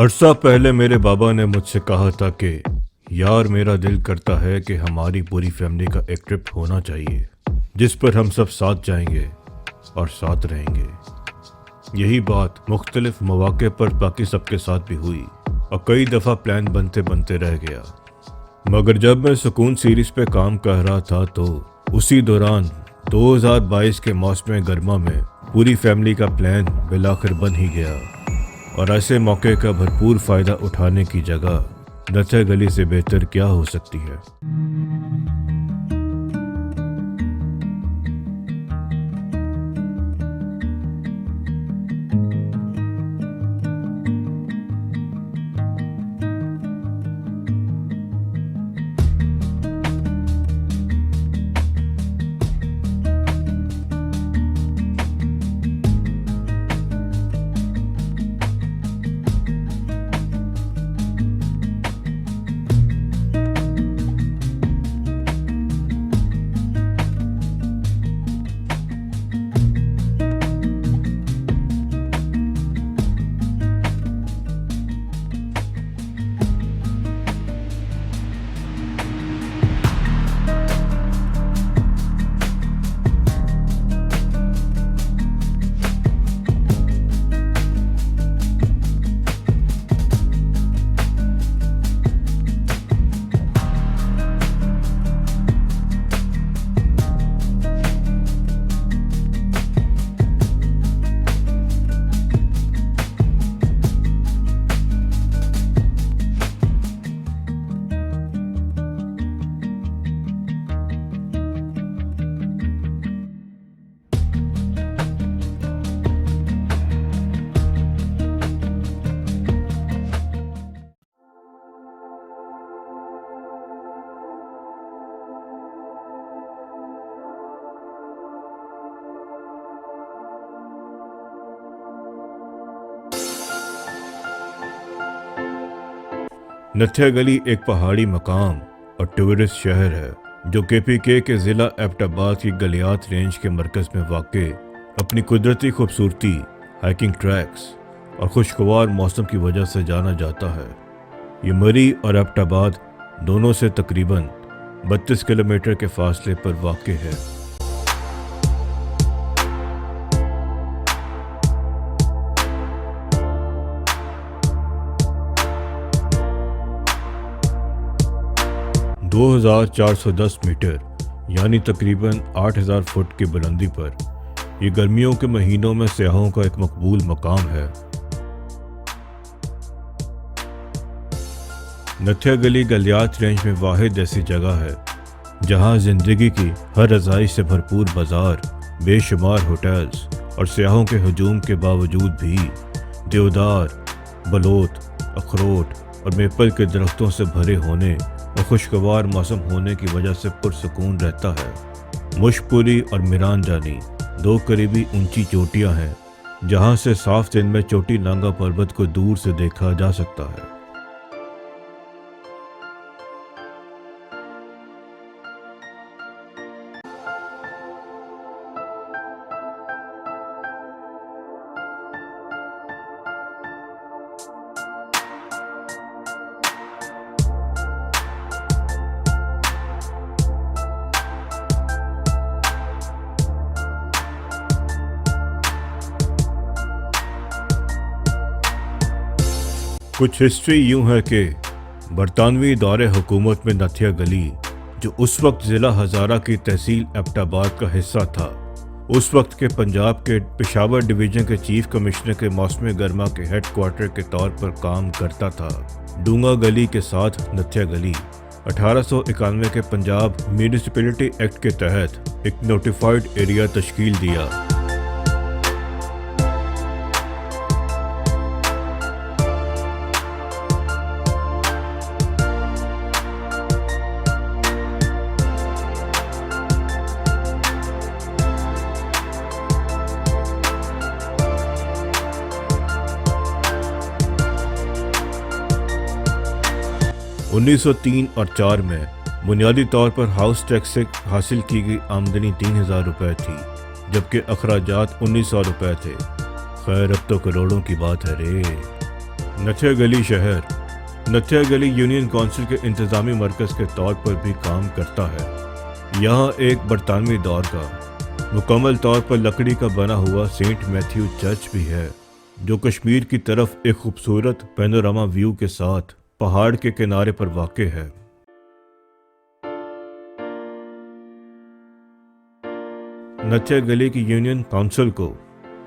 अरसा पहले मेरे बाबा ने मुझसे कहा था कि यार मेरा दिल करता है कि हमारी पूरी फैमिली का एक ट्रिप होना चाहिए जिस पर हम सब साथ जाएंगे और साथ रहेंगे। यही बात मुख्तलिफ मौके पर बाकी सबके साथ भी हुई और कई दफ़ा प्लान बनते बनते रह गया। मगर जब मैं सुकून सीरीज पे काम कर रहा था तो उसी दौरान 2022 के मौसम गर्मा में पूरी फैमिली का प्लान बिलाखिर बन ही गया। और ऐसे मौके का भरपूर फ़ायदा उठाने की जगह नथिया गली से बेहतर क्या हो सकती है। नथिया गली एक पहाड़ी मकाम और टूरिस्ट शहर है जो केपीके के ज़िला एबटाबाद की गलियात रेंज के मरकज़ में वाक़े अपनी कुदरती खूबसूरती, हाइकिंग ट्रैक्स और खुशगवार मौसम की वजह से जाना जाता है। ये मरी और एबटाबाद दोनों से तकरीबन 32 किलोमीटर के फासले पर वाक़े है। दो 2410 मीटर यानी तकरीबन 8000 फुट की बुलंदी पर ये गर्मियों के महीनों में सयाहों का एक मकबूल मकाम है। नथिया गली गलियात रेंज में वाहिद ऐसी जगह है जहां ज़िंदगी की हर रज़ाई से भरपूर बाजार, बेशुमार होटल्स और सयाहों के हजूम के बावजूद भी देवदार, बलोत, अखरोट और मेपल के दरख्तों से भरे होने और खुशगवार मौसम होने की वजह से पुरसकून रहता है। मुशपुरी और मीरान जानी दो करीबी ऊंची चोटियां हैं जहां से साफ दिन में चोटी नांगा पर्वत को दूर से देखा जा सकता है। कुछ हिस्ट्री यूं है कि बरतानवी दौरे हुकूमत में नथिया गली, जो उस वक्त ज़िला हज़ारा की तहसील एबटाबाद का हिस्सा था, उस वक्त के पंजाब के पेशावर डिवीज़न के चीफ कमिश्नर के मौसम गर्मा के हेड क्वार्टर के तौर पर काम करता था। डूंगा गली के साथ नथिया गली 1891 के पंजाब म्यूनिसिपैलिटी एक्ट के तहत एक नोटिफाइड एरिया तश्कील दिया। 1903 और 4 में बुनियादी तौर पर हाउस टैक्स से हासिल की गई आमदनी 3000 रुपये थी, जबकि अखराजात 1900 रुपये थे। खैर अब तो करोड़ों की बात है रे। नथिया गली शहर नथिया गली यूनियन काउंसिल के इंतज़ामी मरकज़ के तौर पर भी काम करता है। यहाँ एक बरतानवी दौर का मुकम्मल तौर पर लकड़ी का बना हुआ सेंट मैथ्यू चर्च भी है, जो कश्मीर की तरफ एक खूबसूरत पैनोरामा व्यू के साथ पहाड़ के किनारे पर वाक़ है। नथिया गली की यूनियन काउंसिल को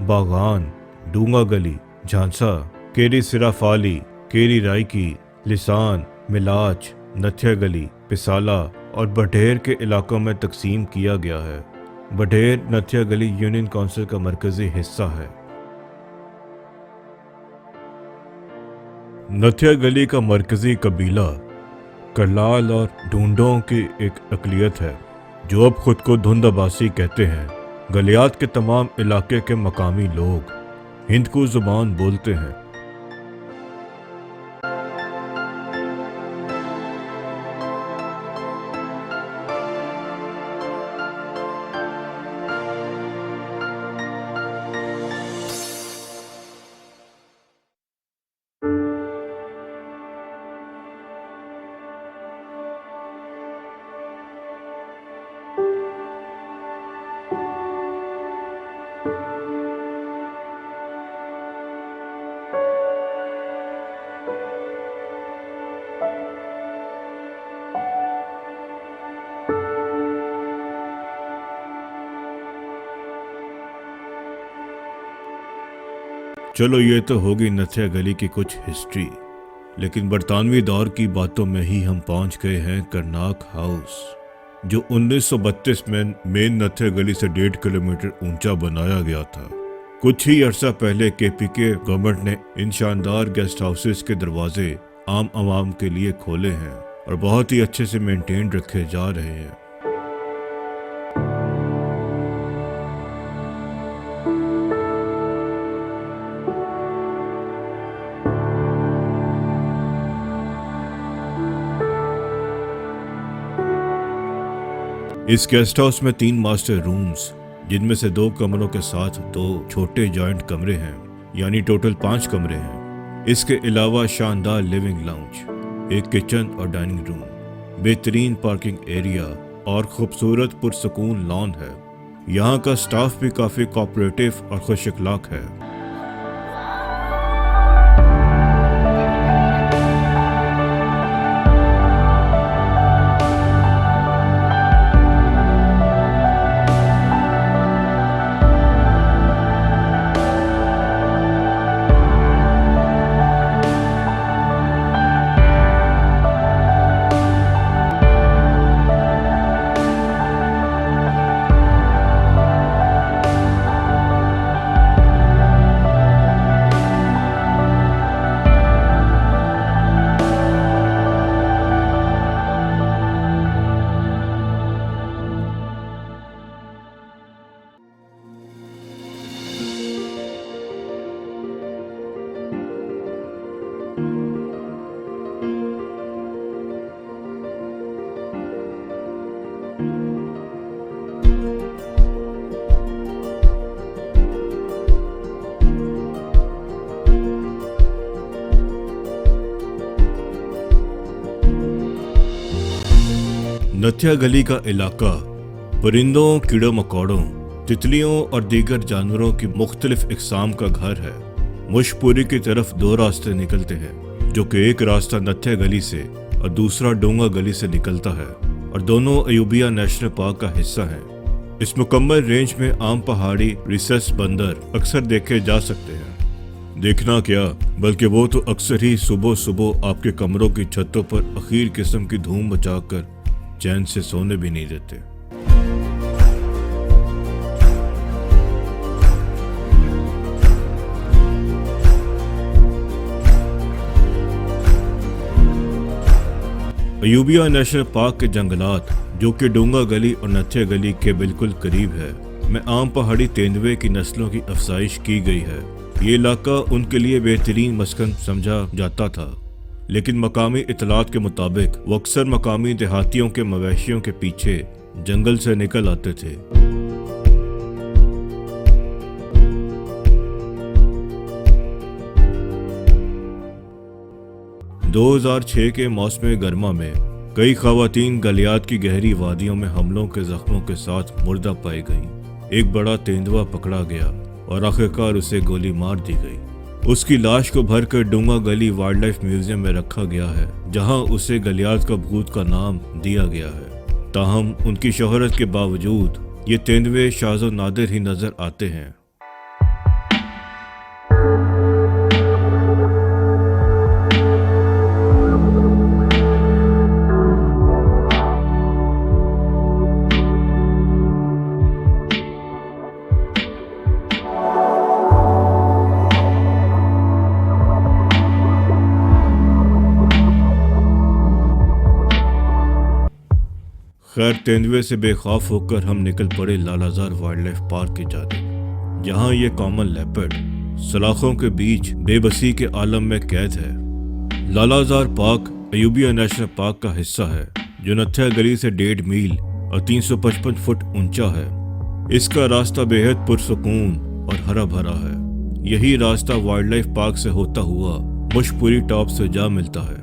बागान, डूंगा गली, झांसा, केरी सिराफाली, केरी रायकी, लिसान, मिलाच, नथिया गली, पिसाला और बढेर के इलाकों में तकसीम किया गया है। बढेर नथिया गली यूनियन काउंसिल का मरकजी हिस्सा है। नथिया गली का मरकजी कबीला करलाल और ढूंढों की एक अकलियत है, जो अब खुद को धुंध अब्बासी कहते हैं। गलियात के तमाम इलाके के मकामी लोग हिंदकू जुबान बोलते हैं। चलो ये तो होगी नथिया गली की कुछ हिस्ट्री, लेकिन बरतानवी दौर की बातों में ही हम पहुंच गए हैं करनाक हाउस, जो 1932 में मेन नथिया गली से 1.5 किलोमीटर ऊंचा बनाया गया था। कुछ ही अरसा पहले केपीके गवर्नमेंट ने इन शानदार गेस्ट हाउसेस के दरवाजे आम आवाम के लिए खोले हैं और बहुत ही अच्छे से मेंटेन रखे जा रहे हैं। इस गेस्ट हाउस में 3 मास्टर रूम्स, जिनमें से 2 कमरों के साथ 2 छोटे जॉइंट कमरे हैं, यानी टोटल 5 कमरे हैं। इसके अलावा शानदार लिविंग लाउंज, एक किचन और डाइनिंग रूम, बेहतरीन पार्किंग एरिया और खूबसूरत पुरसकून लॉन है। यहाँ का स्टाफ भी काफ़ी कोऑपरेटिव और खुश अखलाक है। नथिया गली का इलाका परिंदों, कीड़ों मकोड़ों, तितलियों और दीगर जानवरों की मुख्तलिफ इकसाम का घर है। मुशपुरी की तरफ 2 रास्ते निकलते हैं, जो कि एक रास्ता नथिया गली से और दूसरा डोंगा गली से निकलता है, और दोनों अयूबिया नेशनल पार्क का हिस्सा हैं। इस मुकम्मल रेंज में आम पहाड़ी रिसेस बंदर अक्सर देखे जा सकते हैं। देखना क्या, बल्कि वो तो अक्सर ही सुबह सुबह आपके कमरों की छतों पर अखीर किस्म की धूम मचाकर चैन से सोने भी नहीं देते। अयूबिया नेशनल पार्क के जंगलात, जो कि डोंगा गली और नथिया गली के बिल्कुल करीब है, में आम पहाड़ी तेंदुए की नस्लों की अफजाइश की गई है। ये इलाका उनके लिए बेहतरीन मस्कन समझा जाता था, लेकिन मकामी इतलात के मुताबिक वो अक्सर मकामी देहातियों के मवेशियों के पीछे जंगल से निकल आते थे। 2006 के मौसम गर्मा में कई खवातीन गलियात की गहरी वादियों में हमलों के जख्मों के साथ मुर्दा पाई गई। एक बड़ा तेंदुआ पकड़ा गया और आखिरकार उसे गोली मार दी गई। उसकी लाश को भरकर डूंगा गली वाइल्ड लाइफ म्यूजियम में रखा गया है, जहां उसे गलियात का भूत का नाम दिया गया है। ताहम उनकी शोहरत के बावजूद ये तेंदुए शाज़ो नादिर ही नजर आते हैं। खैर, तेंदुए से बेखौफ होकर हम निकल पड़े लालाजार वाइल्ड लाइफ पार्क की जानिब, जहां ये कॉमन लेपर्ड सलाखों के बीच बेबसी के आलम में कैद है। Lalazar park Ayubia national park का हिस्सा है, जो नथ्या गली से 1.5 मील और 355 फुट ऊंचा है। इसका रास्ता बेहद पुरसुकून और हरा भरा है। यही रास्ता वाइल्ड लाइफ पार्क से होता हुआ मुशपुरी टॉप से जा मिलता है।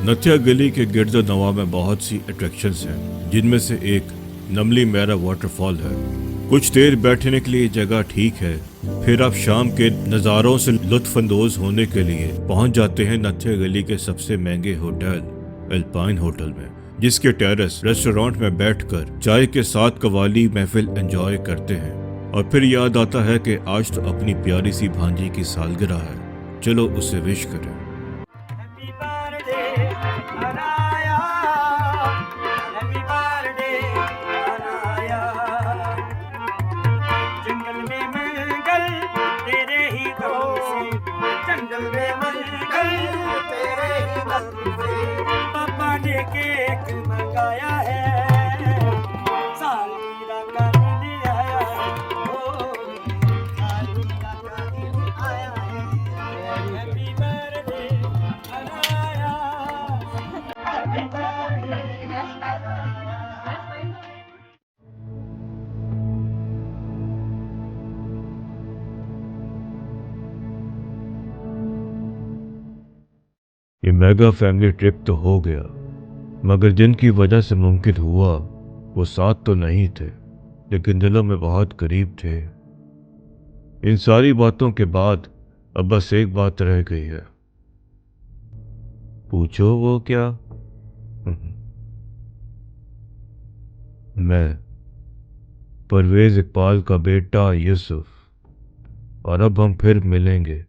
नथ्या गली के गिरदो नवा में बहुत सी अट्रैक्शंस हैं, जिनमें से एक नमली मैरा वाटरफॉल है। कुछ देर बैठने के लिए जगह ठीक है, फिर आप शाम के नज़ारों से लुत्फानंदोज होने के लिए पहुंच जाते हैं नथ्या गली के सबसे महंगे होटल एल्पाइन होटल में, जिसके टेरेस रेस्टोरेंट में बैठकर चाय के साथ कवाली महफिल एंजॉय करते हैं। और फिर याद आता है कि आज तो अपनी प्यारी सी भांजी की सालगिरह है, चलो उसे विश करें। पापा ने केक मंगाया है, सालगिरह करने आया है, ओ सालगिरह करने आया है, happy birthday Anaya, happy birthday. 「ये मेगा फैमिली ट्रिप तो हो गया, मगर जिनकी वजह से मुमकिन हुआ वो साथ तो नहीं थे, लेकिन दिलों में बहुत करीब थे। इन सारी बातों के बाद अब बस एक बात रह गई है। पूछो वो क्या? मैं, परवेज इकबाल का बेटा यूसुफ, और अब हम फिर मिलेंगे